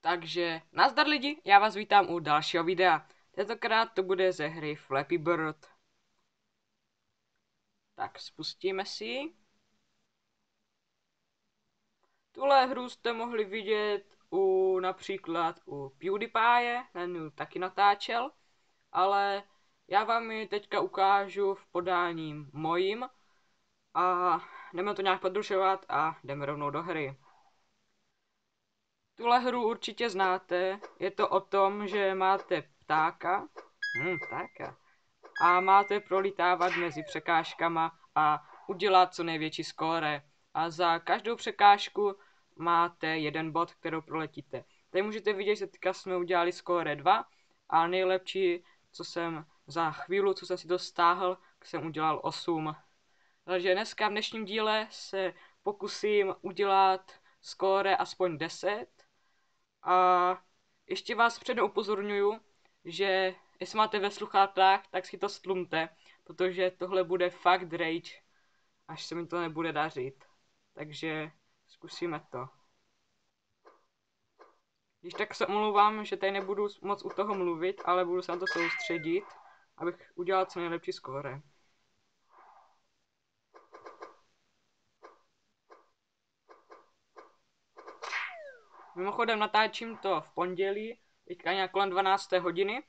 Takže nazdar lidi, já vás vítám u dalšího videa. Tentokrát to bude ze hry Flappy Bird. Tak spustíme si ji. Tuhle hru jste mohli vidět například u PewDiePie, ten ji taky natáčel, ale já vám ji teďka ukážu v podání mojím a jdeme to nějak podružovat a jdeme rovnou do hry. Tuhle hru určitě znáte, je to o tom, že máte ptáka, a máte prolítávat mezi překážkama a udělat co největší skóre. A za každou překážku máte jeden bod, kterou proletíte. Tady můžete vidět, že teďka jsme udělali skóre 2 a nejlepší, co jsem za chvíli, co jsem si to stáhl, jsem udělal 8. Takže dneska v dnešním díle se pokusím udělat skóre aspoň 10. A ještě vás předem upozorňuju, že jestli máte ve sluchátkách, tak si to stlumte, protože tohle bude fakt rage, až se mi to nebude dařit. Takže zkusíme to. Když tak se omlouvám, že tady nebudu moc u toho mluvit, ale budu se na to soustředit, abych udělal co nejlepší skóre. Mimochodem natáčím to v pondělí, teďka nějak kolem 12. hodiny.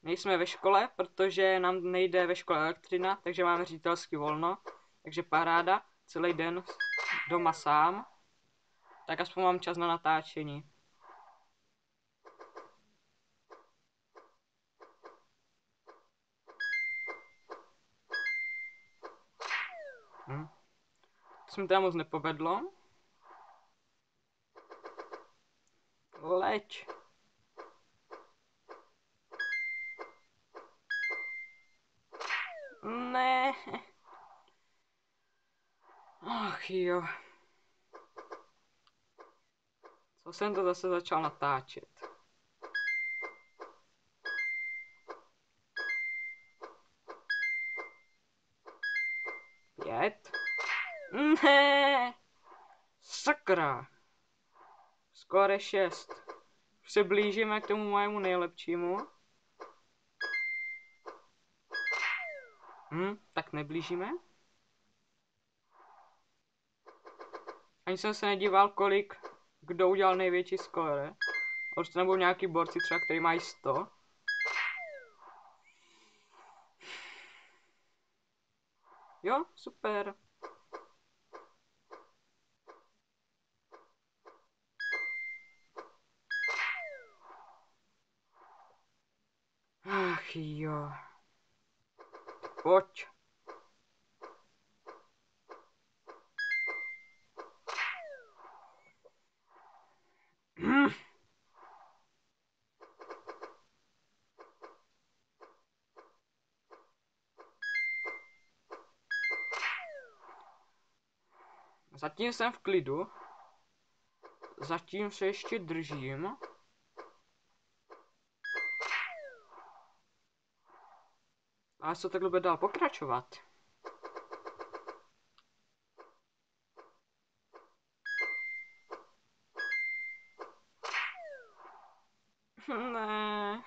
Nejsme ve škole, protože nám nejde ve škole elektřina, takže máme ředitelský volno. Takže paráda, celý den doma sám. Tak aspoň mám čas na natáčení. To se mi teda moc nepovedlo. Leč. Ne. Ach jo. Co jsem to zase začal natáčet? Pět? Ne. Sakra. Skóre 6. Už se blížíme k tomu mému nejlepšímu. Tak neblížíme. Ani jsem se nedíval, kdo udělal největší skóre. Už to nebudou nějaký borci třeba, který mají 100. Jo, super. Ach jo. Pojď. Zatím jsem v klidu. Zatím se ještě držím. A co takhle bude dál pokračovat? Ne.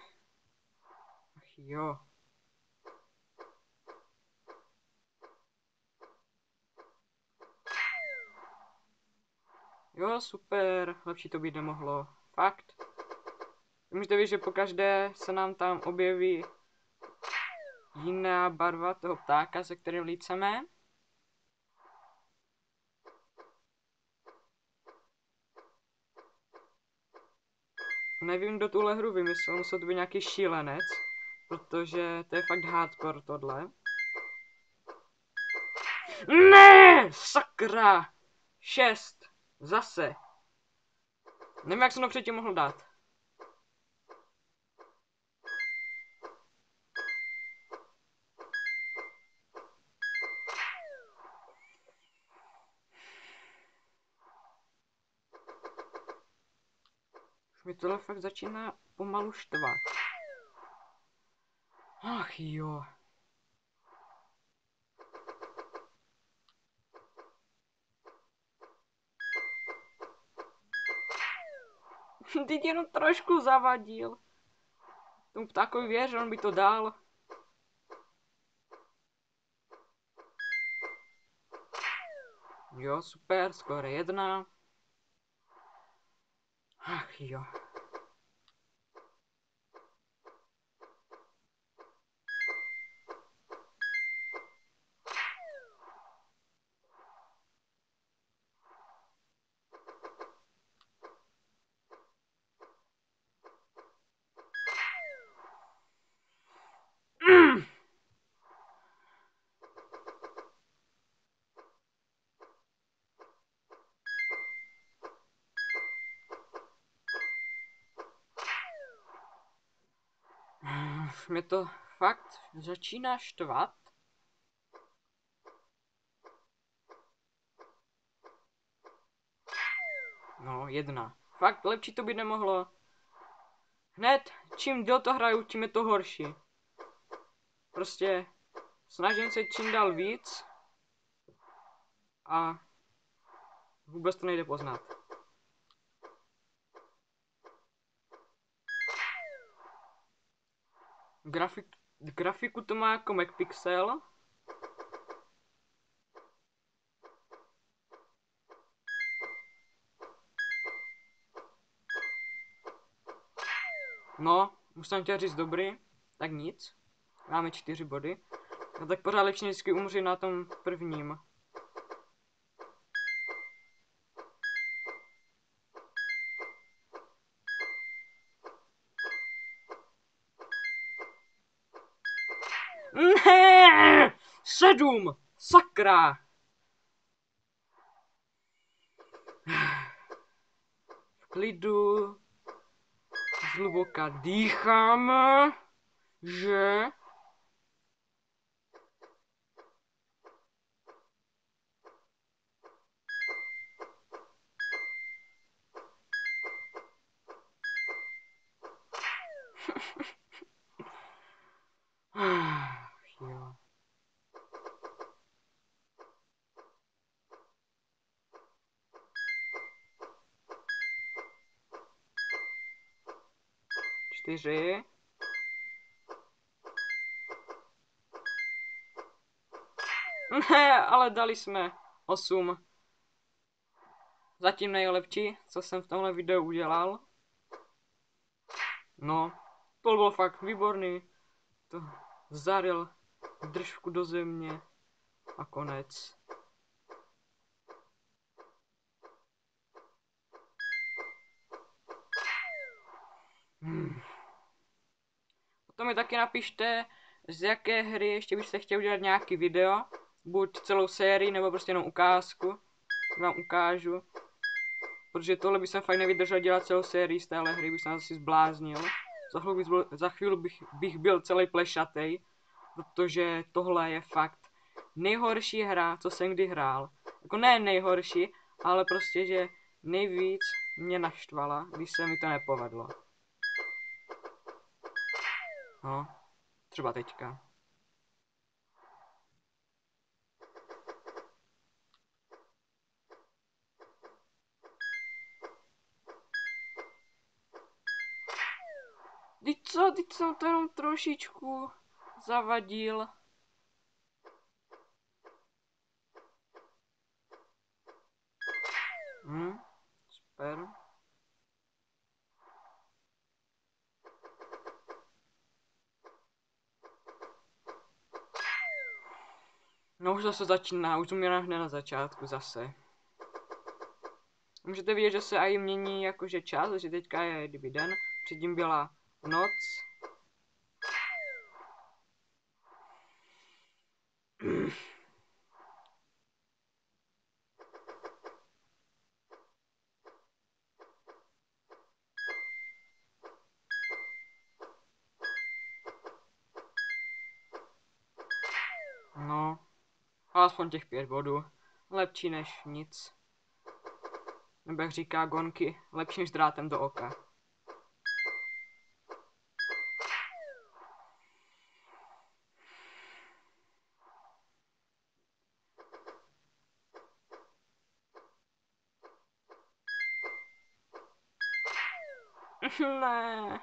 Ach jo. Jo, super. Lepší to být nemohlo. Fakt. Můžete vidět, že pokaždé se nám tam objeví jiná barva toho ptáka, se kterým líceme. Nevím, kdo tuhle hru vymyslel, musel to být nějaký šílenec, protože to je fakt hardcore tohle. Ne, sakra! 6. Zase. Nevím, jak jsem to předtím mohl dát. Už mi tohle fakt začíná pomalu štvat. Ach jo. Teď jenom trošku zavadil. Tomu ptákovi věř, on by to dal. Jo, super, skoro 1. Ach jo. Mě to fakt začíná štvat. No, 1. Fakt lepší to by nemohlo. Hned, čím déle to hraju, tím je to horší. Prostě snažím se čím dál víc a vůbec to nejde poznat. Grafiku to má jako MacPixel. No, už jsem chtěl říct dobrý, tak nic. Máme 4 body. A tak pořád lepší vždycky umřít na tom prvním. Ne! 7! Sakra! V klidu. Zhluboka dýchám. Že? Jo. Čtyři. Ne, ale dali jsme 8. Zatím nejlepší, co jsem v tomhle videu udělal. No, to bylo fakt výborný. To zaril držku do země a konec. Potom mi taky napište, z jaké hry ještě byste chtěli udělat nějaký video. Buď celou sérii, nebo prostě jenom ukázku. Vám ukážu. Protože tohle bych fakt nevydržel dělat celou sérii z téhle hry, bych se asi zbláznil. Za chvíli bych byl celý plešatej. Protože tohle je fakt nejhorší hra, co jsem kdy hrál. Jako ne nejhorší, ale prostě, že nejvíc mě naštvala, když se mi to nepovedlo. No, třeba teďka. Teď jsem to jenom trošičku zavadil. Super. No už zase začíná, už umírám hned na začátku zase. Můžete vidět, že se aj mění jakože čas, že teďka je kdyby den, předtím byla noc. No, alespoň těch 5 bodů. Lepší než nic. Nebo jak říká Gonky, lepší než drátem do oka. Ne.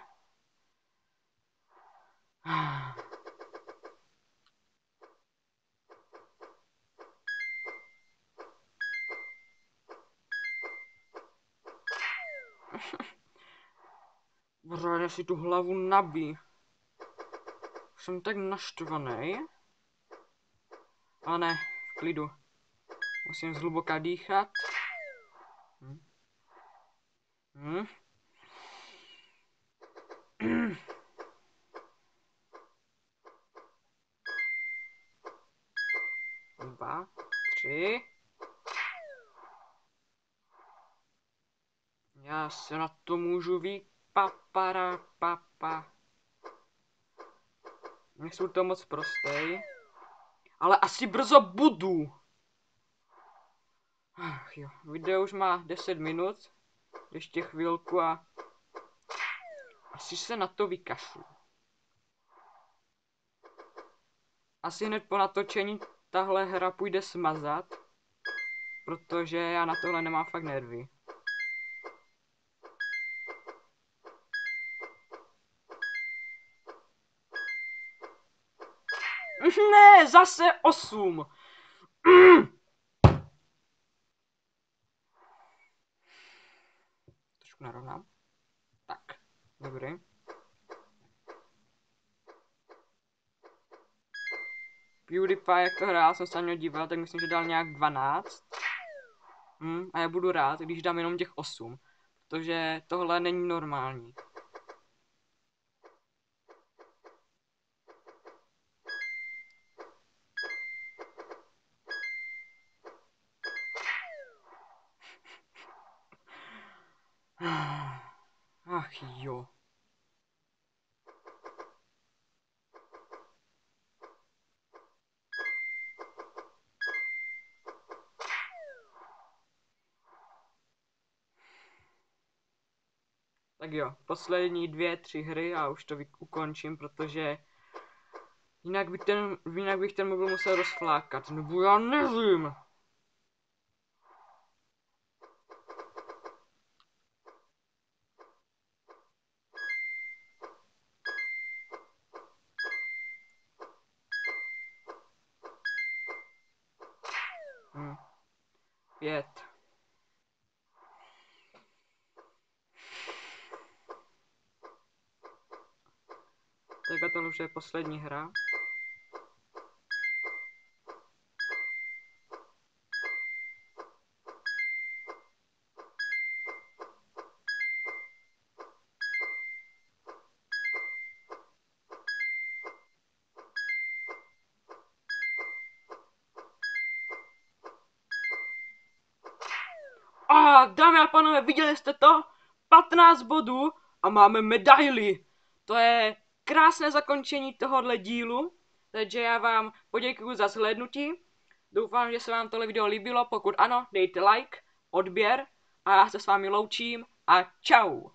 Pořádně si tu hlavu nabí. Jsem tak naštvaný. Ale ne, v klidu. Musím zhluboka dýchat. Hm. 2, 3. Já se na to můžu vypapara papa. Nejsou to moc prostej. Ale asi brzo budu. Ach jo, video už má 10 minut. Ještě chvilku a asi se na to vykašlu. Asi hned po natočení tahle hra půjde smazat. Protože já na tohle nemám fakt nervy. Ne, zase 8. Trošku narovnám. Tak, dobrý. PewDiePie, jak to hrál, jsem se na něj díval, tak myslím, že dal nějak 12. A já budu rád, když dám jenom těch 8. Protože tohle není normální. Ach jo. Tak jo, poslední 2, 3 hry a už to ukončím, protože jinak bych ten mobil musel rozflákat, nebo já nevím. Hm. 5. Teďka tohle už je poslední hra. A dámy a pánové, viděli jste to? 15 bodů a máme medaily. To je krásné zakončení tohohle dílu. Takže já vám poděkuji za zhlédnutí. Doufám, že se vám tohle video líbilo. Pokud ano, dejte like, odběr a já se s vámi loučím a čau.